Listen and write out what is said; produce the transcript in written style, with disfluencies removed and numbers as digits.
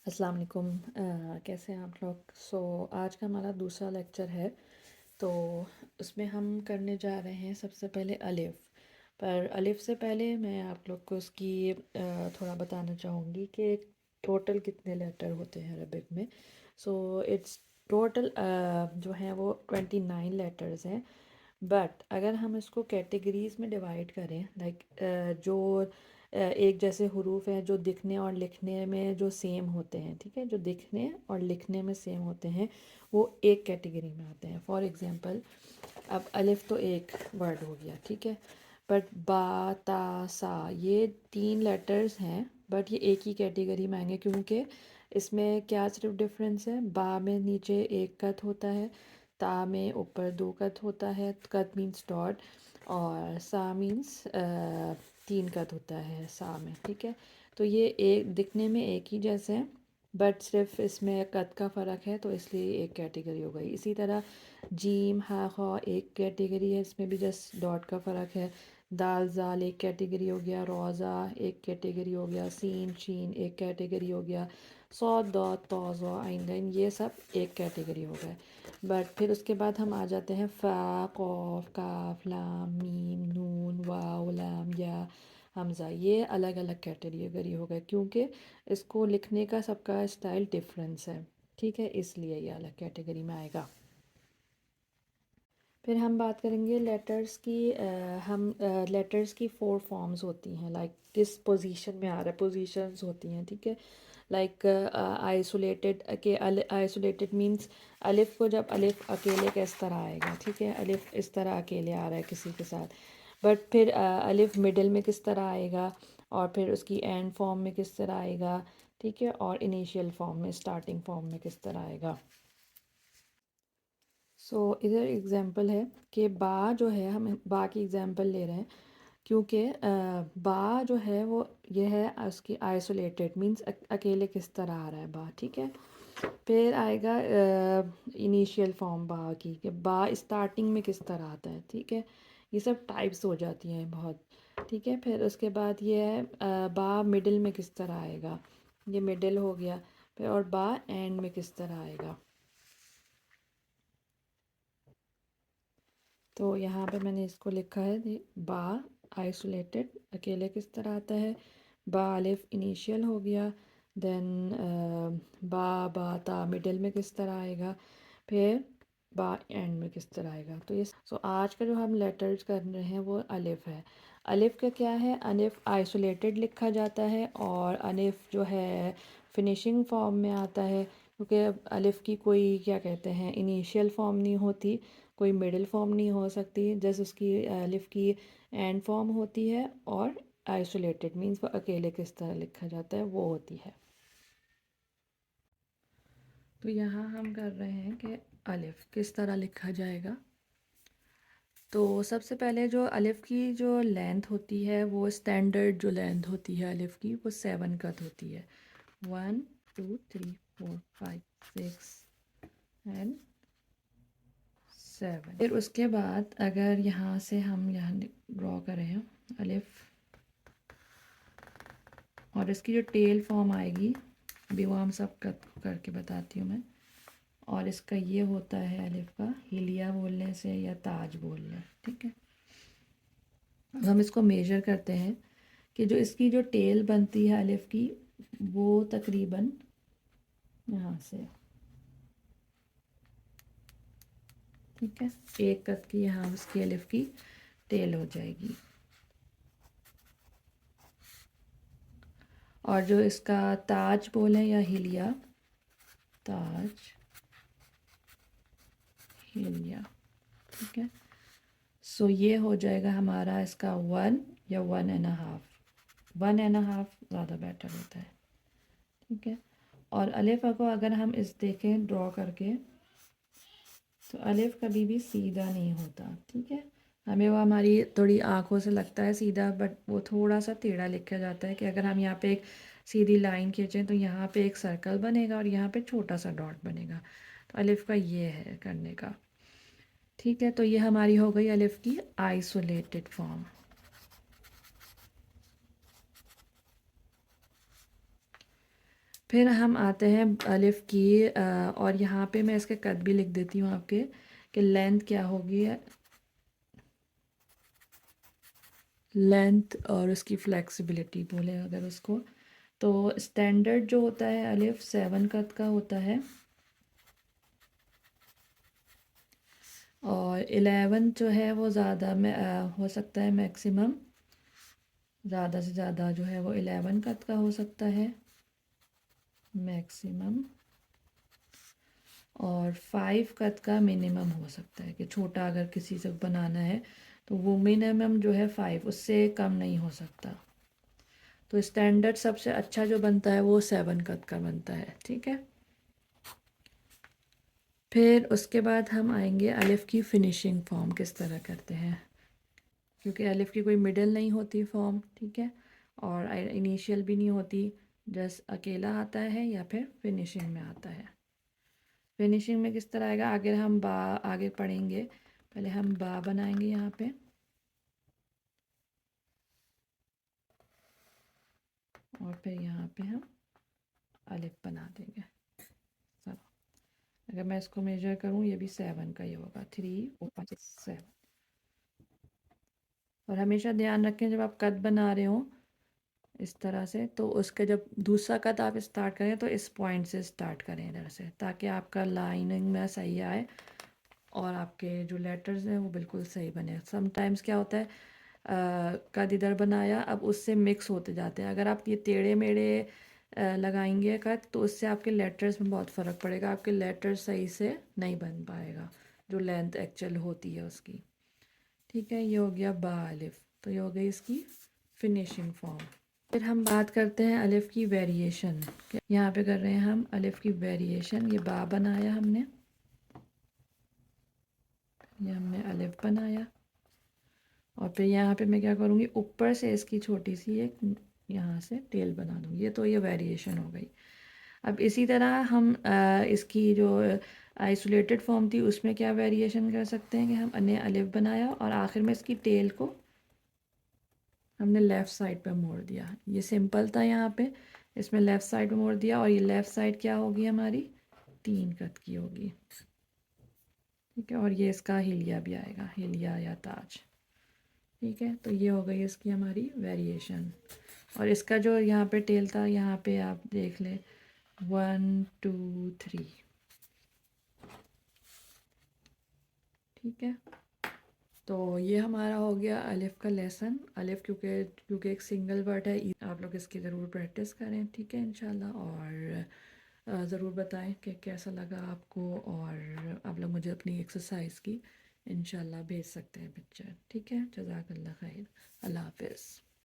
السلام علیکم، کیسے ہیں آپ لوگ؟ آج کا ہمارا دوسرا لیکچر ہے، تو اس میں ہم کرنے جا رہے ہیں سب سے پہلے الف۔ پر الف سے پہلے میں آپ لوگ کو اس کی تھوڑا بتانا چاہوں گی کہ ٹوٹل کتنے لیٹر ہوتے ہیں عربک میں۔ اٹس ٹوٹل جو ہیں وہ 29 لیٹرز ہیں، بٹ اگر ہم اس کو کیٹیگریز میں ڈیوائڈ کریں، لائک جو ایک جیسے حروف ہیں جو دکھنے اور لکھنے میں جو سیم ہوتے ہیں، ٹھیک ہے، جو دکھنے اور لکھنے میں سیم ہوتے ہیں وہ ایک کیٹیگری میں آتے ہیں۔ فار ایگزامپل، اب الف تو ایک ورڈ ہو گیا، ٹھیک ہے، بٹ با تا سا یہ 3 لیٹرز ہیں، بٹ یہ ایک ہی کیٹیگری میں آئیں گے کیونکہ اس میں کیا صرف ڈفرینس ہے، با میں نیچے ایک کت ہوتا ہے، تا میں اوپر 2 کت ہوتا ہے، کت مینس ڈاٹ، اور سا مینس 3 کت ہوتا ہے سا میں، ٹھیک ہے۔ تو یہ ایک دکھنے میں ایک ہی جیسے ہیں، بٹ صرف اس میں کت کا فرق ہے، تو اس لیے ایک کیٹیگری ہو گئی۔ اسی طرح جیم ہا خا ایک کیٹیگری ہے، اس میں بھی جسٹ ڈاٹ کا فرق ہے۔ دال زال ایک کیٹیگری ہو گیا، روزہ ایک کیٹیگری ہو گیا، سین شین ایک کیٹیگری ہو گیا، صاد ضاد طا ظا عین غین یہ سب ایک کیٹیگری ہو گئے۔ بٹ پھر اس کے بعد ہم آ جاتے ہیں فا قاف کاف لام میم نون واو لام یا حمزہ، یہ الگ الگ کیٹیگری ہو گئے کیونکہ اس کو لکھنے کا سب کا اسٹائل ڈفرینس ہے، ٹھیک ہے، اس لیے یہ الگ کیٹیگری میں آئے گا۔ پھر ہم بات کریں گے لیٹرز کی۔ ہم لیٹرز کی 4 فارمز ہوتی ہیں، لائک کس پوزیشن میں آ رہا ہے، پوزیشنز ہوتی ہیں، ٹھیک ہے، لائک آئسولیٹڈ کہ آئسولیٹڈ مینس الف کو جب الف اکیلے کا اس طرح آئے گا، ٹھیک ہے، الف اس طرح اکیلے آ رہا ہے کسی کے ساتھ، بٹ پھر الف مڈل میں کس طرح آئے گا، اور پھر اس کی اینڈ فارم میں کس طرح آئے گا، ٹھیک ہے، اور انیشیل فارم میں اسٹارٹنگ فارم میں کس طرح آئے گا۔ ادھر اگزامپل ہے کہ با جو ہے، ہم با کی اگزامپل لے رہے ہیں کیونکہ با جو ہے وہ یہ ہے اس کی آئسولیٹڈ مینس اکیلے کس طرح آ رہا ہے با، ٹھیک ہے۔ پھر آئے گا انیشیل فارم با کی کہ با اسٹارٹنگ میں کس طرح آتا ہے، ٹھیک ہے، یہ سب ٹائپس ہو جاتی ہیں بہت، ٹھیک ہے۔ پھر اس کے بعد یہ ہے با مڈل میں کس طرح آئے گا، یہ مڈل ہو گیا، پھر اور با اینڈ میں کس طرح آئے گا۔ تو یہاں پہ میں نے اس کو لکھا ہے با آئسولیٹڈ اکیلے کس طرح آتا ہے، با الف انیشیل ہو گیا، دین با تا مڈل میں کس طرح آئے گا، پھر با اینڈ میں کس طرح آئے گا۔ تو یہ آج کا جو ہم لیٹرز کر رہے ہیں وہ الف ہے۔ الف کا کیا ہے، الف آئسولیٹڈ لکھا جاتا ہے، اور الف جو ہے فنیشنگ فارم میں آتا ہے کیونکہ الف کی کوئی کیا کہتے ہیں انیشیل فارم نہیں ہوتی، کوئی مڈل فارم نہیں ہو سکتی، جیسے اس کی الف کی اینڈ فارم ہوتی ہے، اور آئسولیٹڈ مینس وہ اکیلے کس طرح لکھا جاتا ہے وہ ہوتی ہے۔ تو یہاں ہم کر رہے ہیں کہ الف کس طرح لکھا جائے گا۔ تو سب سے پہلے جو الف کی جو لینتھ ہوتی ہے وہ اسٹینڈرڈ جو لینتھ ہوتی ہے الف کی وہ 7 کت ہوتی ہے، 1 2 3 4 5 6 اینڈ 7۔ پھر اس کے بعد اگر یہاں سے ہم یہاں ڈرا کریں الف، اور اس کی جو ٹیل فارم آئے گی ابھی وہ ہم سب کر کے بتاتی ہوں میں، اور اس کا یہ ہوتا ہے الف کا ہلیا بولنے سے یا تاج بولنا، ٹھیک ہے۔ اب ہم اس کو میجر کرتے ہیں کہ جو اس کی جو ٹیل بنتی ہے الف کی وہ تقریباً یہاں سے، ٹھیک ہے، 1 کت کی یہاں اس کی الف کی ٹیل ہو جائے گی، اور جو اس کا تاج بولیں یا ہلیا، تاج ہلیا، ٹھیک ہے، یہ ہو جائے گا ہمارا اس کا 1 یا 1.5، 1.5 زیادہ بیٹر ہوتا ہے، ٹھیک ہے۔ اور الف کو اگر ہم اس دیکھیں ڈرا کر کے تو الف کبھی بھی سیدھا نہیں ہوتا، ٹھیک ہے، ہمیں وہ ہماری تھوڑی آنکھوں سے لگتا ہے سیدھا، بٹ وہ تھوڑا سا ٹیڑھا لکھا جاتا ہے کہ اگر ہم یہاں پہ ایک سیدھی لائن کھینچیں تو یہاں پہ ایک سرکل بنے گا اور یہاں پہ چھوٹا سا ڈاٹ بنے گا، تو الف کا یہ ہے کرنے کا، ٹھیک ہے۔ تو یہ ہماری ہو گئی الف کی آئسولیٹڈ فارم۔ پھر ہم آتے ہیں الف کی اور یہاں پہ میں اس کے قد بھی لکھ دیتی ہوں آپ کے کہ لینتھ کیا ہوگی، لینتھ اور اس کی فلیکسیبلٹی بولے اگر اس کو، تو اسٹینڈرڈ جو ہوتا ہے الف 7 قد کا ہوتا ہے، اور 11 جو ہے وہ زیادہ میں ہو سکتا ہے میکسیمم، زیادہ سے زیادہ جو ہے وہ 11 قد کا ہو سکتا ہے میکسیمم، اور 5 قد کا منیمم ہو سکتا ہے کہ چھوٹا اگر کسی سے بنانا ہے تو وہ منیمم جو ہے 5، اس سے کم نہیں ہو سکتا۔ تو اسٹینڈرڈ سب سے اچھا جو بنتا ہے وہ 7 قد کا بنتا ہے، ٹھیک ہے۔ پھر اس کے بعد ہم آئیں گے الف کی فنیشنگ فارم کس طرح کرتے ہیں، کیونکہ الف کی کوئی مڈل نہیں ہوتی فارم، ٹھیک ہے، اور انیشیل بھی نہیں ہوتی، جسٹ اکیلا آتا ہے یا پھر فنیشنگ میں آتا ہے۔ فنیشنگ میں کس طرح آئے گا، اگر ہم با آگے پڑھیں گے، پہلے ہم با بنائیں گے یہاں پہ، اور پھر یہاں پہ ہم الف بنا دیں گے۔ اگر میں اس کو میجر کروں یہ بھی 7 کا ہی ہوگا، 3 4 5 6 7۔ اور ہمیشہ دھیان رکھیں جب آپ قد بنا رہے ہوں اس طرح سے، تو اس کا جب دوسرا قد آپ اسٹارٹ کریں تو اس پوائنٹ سے اسٹارٹ کریں ادھر سے، تاکہ آپ کا لائننگ میں صحیح آئے اور آپ کے جو لیٹرز ہیں وہ بالکل صحیح بنے۔ سم ٹائمز کیا ہوتا ہے قد ادھر بنایا، اب اس سے مکس ہوتے جاتے ہیں، اگر آپ یہ ٹیڑھے میڑھے لگائیں گے قد تو اس سے آپ کے لیٹرز میں بہت فرق پڑے گا، آپ کے لیٹرز صحیح سے نہیں بن پائے گا جو لینتھ ایکچوئل ہوتی ہے اس کی، ٹھیک ہے۔ یہ ہو گیا با الف، تو یہ ہو گئی اس کی فنیشنگ فارم۔ پھر ہم بات کرتے ہیں الف کی ویریشن، یہاں پہ کر رہے ہیں ہم الف کی ویریشن، یہ با بنایا ہم نے، یہ ہم نے الف بنایا، اور پھر یہاں پہ میں کیا کروں گی، اوپر سے اس کی چھوٹی سی ایک یہاں سے ٹیل بنا دوں گی، تو یہ ویریشن ہو گئی۔ اب اسی طرح ہم اس کی جو آئسولیٹڈ فارم تھی اس میں کیا ویریشن کر سکتے ہیں کہ ہم نے الف بنایا اور آخر میں اس کی ٹیل کو ہم نے لیفٹ سائڈ پہ موڑ دیا، یہ سمپل تھا، یہاں پہ اس میں لیفٹ سائڈ پہ موڑ دیا، اور یہ لیفٹ سائڈ کیا ہوگی ہماری 3 قد کی ہوگی، ٹھیک ہے، اور یہ اس کا ہلیا بھی آئے گا، ہلیا یا تاج، ٹھیک ہے۔ تو یہ ہو گئی اس کی ہماری ویریشن، اور اس کا جو یہاں پہ ٹیل تھا یہاں پہ آپ دیکھ لیں 1 2 3، ٹھیک ہے۔ تو یہ ہمارا ہو گیا الف کا لیسن، الف کیونکہ ایک سنگل ورڈ ہے، آپ لوگ اس کی ضرور پریکٹس کریں، ٹھیک ہے انشاءاللہ، اور ضرور بتائیں کہ کیسا لگا آپ کو، اور آپ لوگ مجھے اپنی ایکسرسائز کی انشاءاللہ بھیج سکتے ہیں پکچر، ٹھیک ہے۔ جزاک اللہ خیر، اللہ حافظ۔